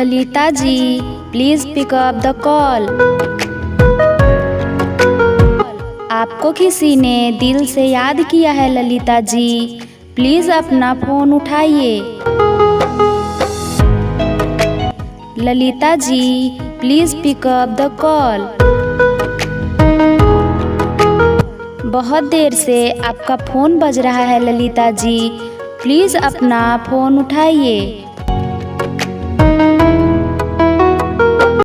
Lalita ji, please pick up the call. आपको किसी ने दिल से याद किया है ललिता जी, प्लीज अपना फोन उठाइए। Lalita ji, please pick up the call. बहुत देर से आपका फोन बज रहा है ललिता जी, प्लीज अपना फोन उठाइए।